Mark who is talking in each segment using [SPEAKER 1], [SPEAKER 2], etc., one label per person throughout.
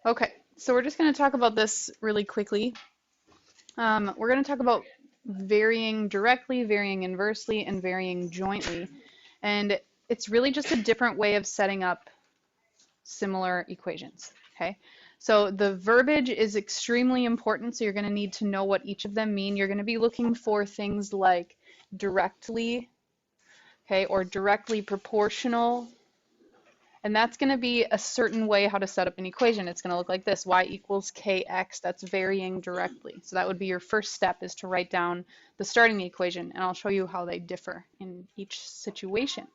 [SPEAKER 1] Okay, so we're just going to talk about this really quickly. We're going to talk about varying directly, varying inversely, and varying jointly. And it's really just a different way of setting up similar equations, okay? So the verbiage is extremely important, so you're going to need to know what each of them mean. You're going to be looking for things like directly, okay, or directly proportional. And that's going to be a certain way how to set up an equation. It's going to look like this: y equals kx. That's varying directly. So that would be your first step, is to write down the starting equation, and I'll show you how they differ in each situation.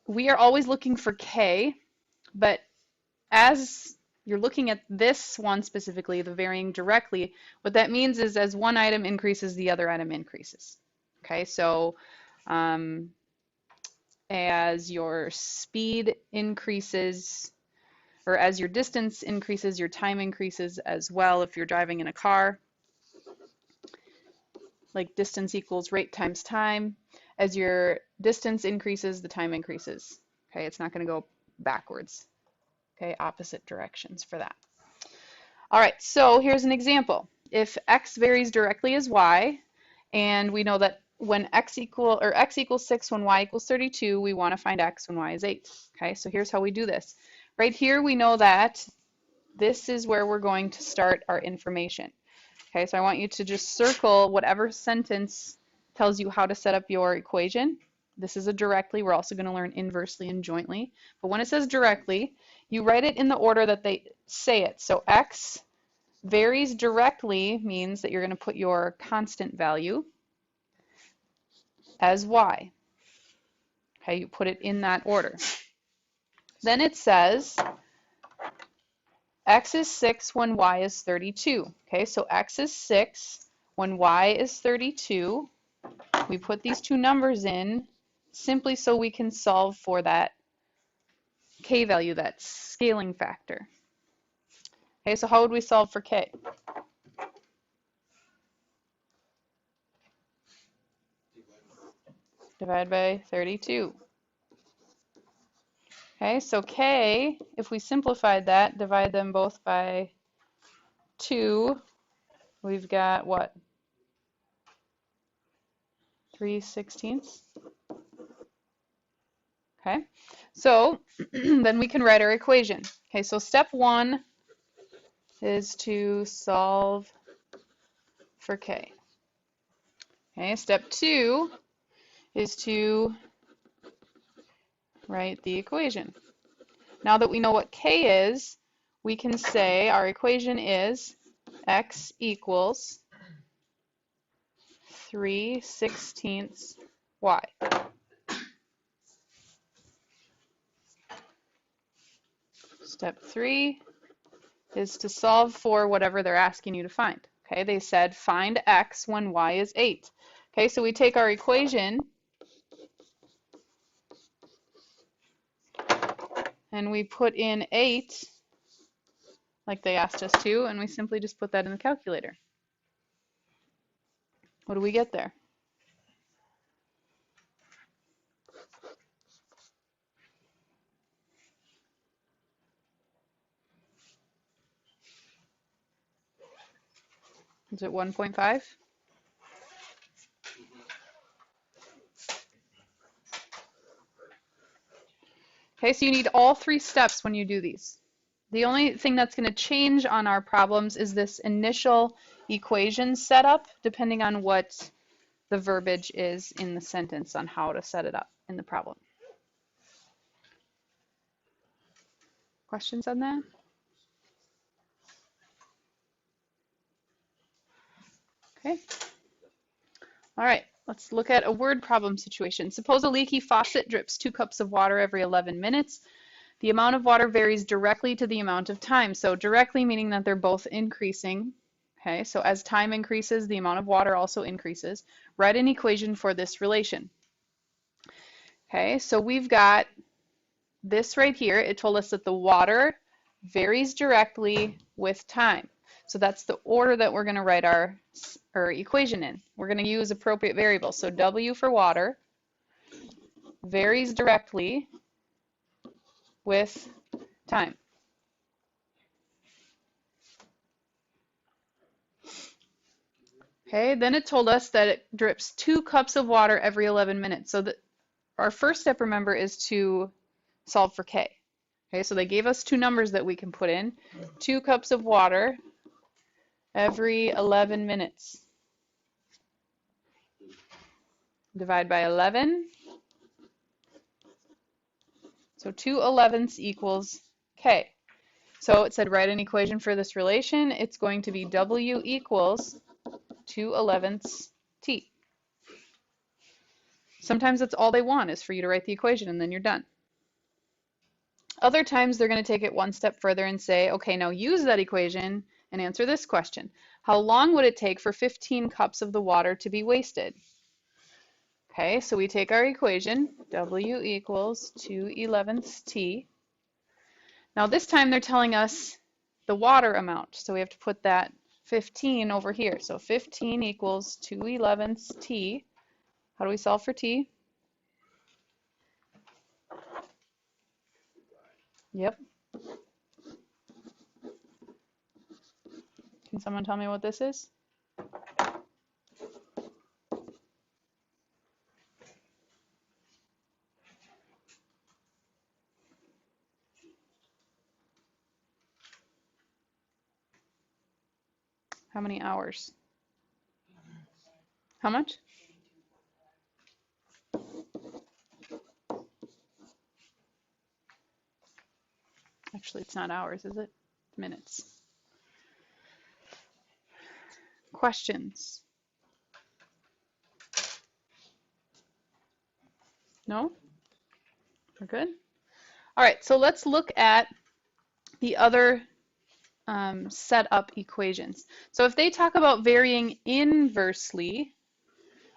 [SPEAKER 1] We are always looking for k, but as you're looking at this one specifically, the varying directly, what that means is as one item increases, the other item increases. Okay, so as your speed increases, or as your distance increases, your time increases as well. If you're driving in a car, like distance equals rate times time. As your distance increases, the time increases. Okay, it's not going to go backwards. Okay, opposite directions for that. All right, so here's an example. If x varies directly as y, and we know that when x equals 6 when y equals 32, we want to find x when y is 8. Okay, so here's how we do this. Right here, we know that this is where we're going to start our information. Okay, so I want you to just circle whatever sentence tells you how to set up your equation. This is a directly. We're also going to learn inversely and jointly. But when it says directly, you write it in the order that they say it. So x varies directly means that you're going to put your constant value as y. Okay, you put it in that order. Then it says x is 6 when y is 32. Okay, so x is 6 when y is 32. We put these two numbers in simply so we can solve for that k value, that scaling factor. Okay, so how would we solve for k? Divide by 32. Okay, so k, if we simplified that, divide them both by 2, we've got what? 3/16. Okay, so then we can write our equation. Okay, so step 1 is to solve for k. Okay, step 2 is to write the equation. Now that we know what k is, we can say our equation is x equals 3/16 y. Step 3 is to solve for whatever they're asking you to find. Okay, they said find x when y is 8. Okay, so we take our equation and we put in 8 like they asked us to, and we simply just put that in the calculator. What do we get there? Is it 1.5? Okay, so you need all 3 steps when you do these. The only thing that's going to change on our problems is this initial equation setup, depending on what the verbiage is in the sentence on how to set it up in the problem. Questions on that? Okay. All right, let's look at a word problem situation. Suppose a leaky faucet drips 2 cups of water every 11 minutes. The amount of water varies directly to the amount of time. So directly meaning that they're both increasing. Okay, so as time increases, the amount of water also increases. Write an equation for this relation. Okay, so we've got this right here. It told us that the water varies directly with time. So that's the order that we're going to write our equation in. We're going to use appropriate variables. So W for water varies directly with time. Okay, then it told us that it drips 2 cups of water every 11 minutes. So our first step, remember, is to solve for K. Okay, so they gave us two numbers that we can put in. 2 cups of water every 11 minutes. Divide by 11. So 2/11 equals K. So it said write an equation for this relation. It's going to be W equals 2/11 T. Sometimes that's all they want is for you to write the equation and then you're done. Other times they're going to take it one step further and say, okay, now use that equation and answer this question. How long would it take for 15 cups of the water to be wasted? Okay, so we take our equation, W equals 2/11 T. Now this time they're telling us the water amount, so we have to put that 15 over here. So 15 equals 2/11 T. How do we solve for T? Yep. Can someone tell me what this is? How many hours? How much? Actually, it's not hours, is it? Minutes. Questions? No? We're good? All right, so let's look at the other set up equations. So if they talk about varying inversely,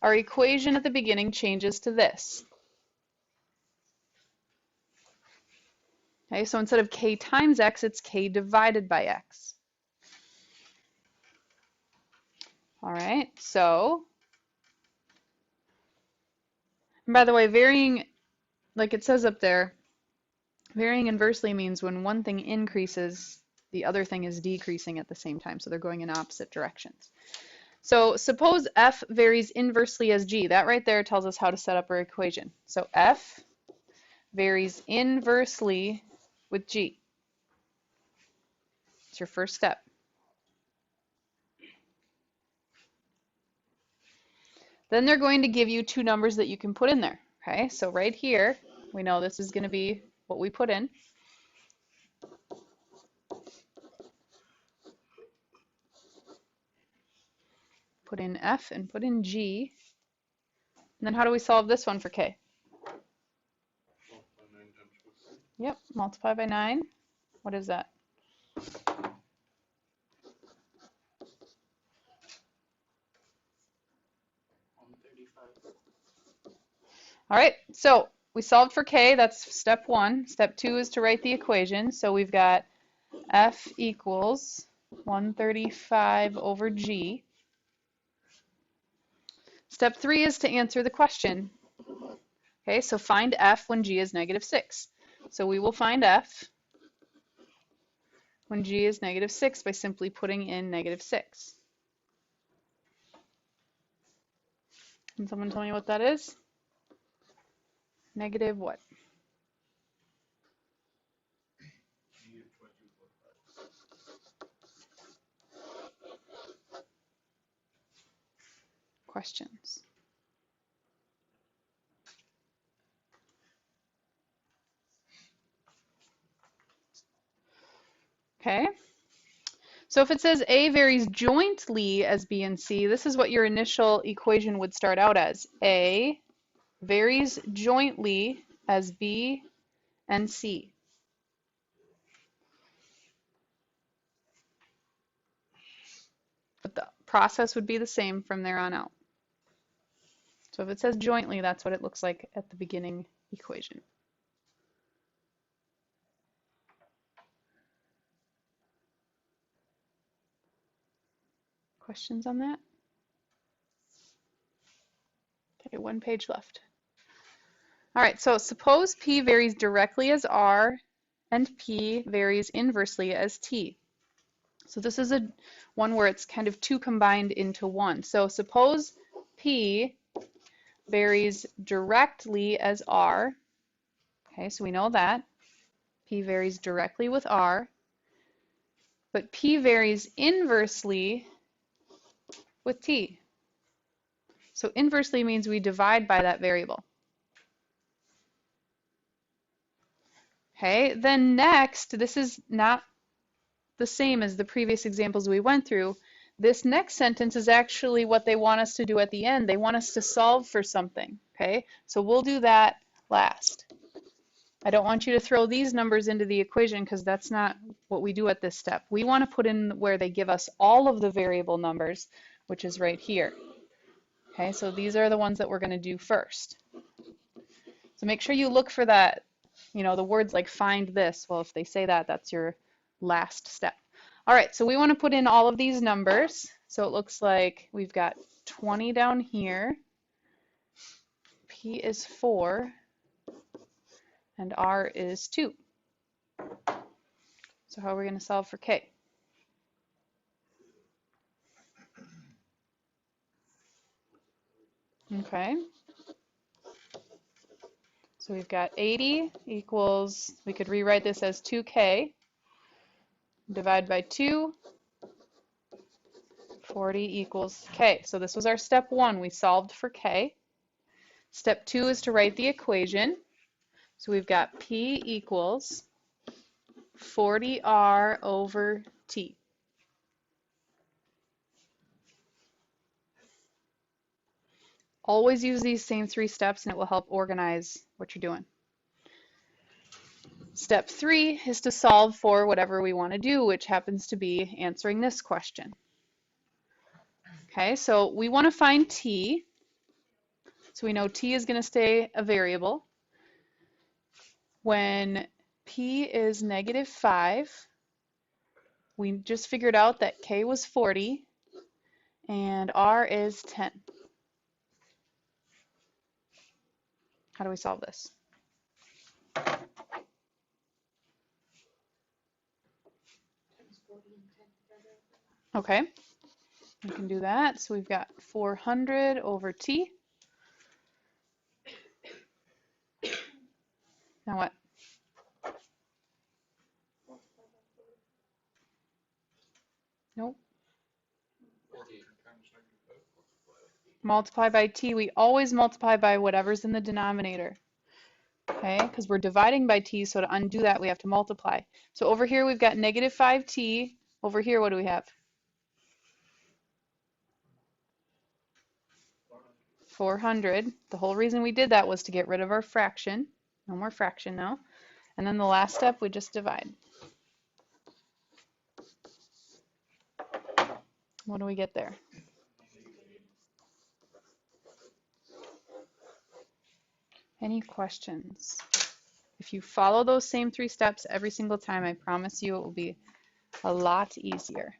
[SPEAKER 1] our equation at the beginning changes to this. Okay, so instead of k times x, it's k divided by x. All right, so, and by the way, varying, like it says up there, varying inversely means when one thing increases, the other thing is decreasing at the same time, so they're going in opposite directions. So suppose f varies inversely as g. That right there tells us how to set up our equation. So f varies inversely with g. It's your first step. Then they're going to give you two numbers that you can put in there. Okay, so right here, we know this is going to be what we put in. Put in f and put in g. And then how do we solve this one for k? Yep, multiply by 9. What is that? All right, so we solved for k. That's step 1. Step 2 is to write the equation. So we've got f equals 135 over g. Step 3 is to answer the question. Okay, so find f when g is -6. So we will find f when g is -6 by simply putting in -6. Can someone tell me what that is? Negative what? Questions? Okay. So if it says A varies jointly as B and C, this is what your initial equation would start out as. A varies jointly as B and C. But the process would be the same from there on out. So if it says jointly, that's what it looks like at the beginning equation. Questions on that? Okay, one page left. All right, so suppose P varies directly as R and P varies inversely as T. So this is a one where it's kind of two combined into one. So suppose P varies directly as R. Okay, so we know that. P varies directly with R. But P varies inversely with T. So inversely means we divide by that variable. Okay, then next, this is not the same as the previous examples we went through. This next sentence is actually what they want us to do at the end. They want us to solve for something, okay? So we'll do that last. I don't want you to throw these numbers into the equation because that's not what we do at this step. We want to put in where they give us all of the variable numbers, which is right here. Okay, so these are the ones that we're going to do first. So make sure you look for that, you know, the words like find this. Well, if they say that, that's your last step. All right, so we want to put in all of these numbers. So it looks like we've got 20 down here. P is 4, and R is 2. So how are we going to solve for K? Okay. So we've got 80 equals, we could rewrite this as 2K. Divide by 2. 40 equals K. So this was our step 1. We solved for K. Step 2 is to write the equation. So we've got P equals 40R over T. Always use these same 3 steps and it will help organize what you're doing. Step 3 is to solve for whatever we want to do, which happens to be answering this question. Okay, so we want to find T. So we know T is going to stay a variable. When P is -5, we just figured out that K was 40 and R is 10. How do we solve this? Okay, we can do that. So we've got 400 over T. Now what? Nope. Multiply by T. We always multiply by whatever's in the denominator. Okay, because we're dividing by T, so to undo that, we have to multiply. So over here, we've got -5T. Over here, what do we have? 400. The whole reason we did that was to get rid of our fraction. No more fraction now. And then the last step, we just divide. What do we get there? Any questions? If you follow those same 3 steps every single time, I promise you it will be a lot easier.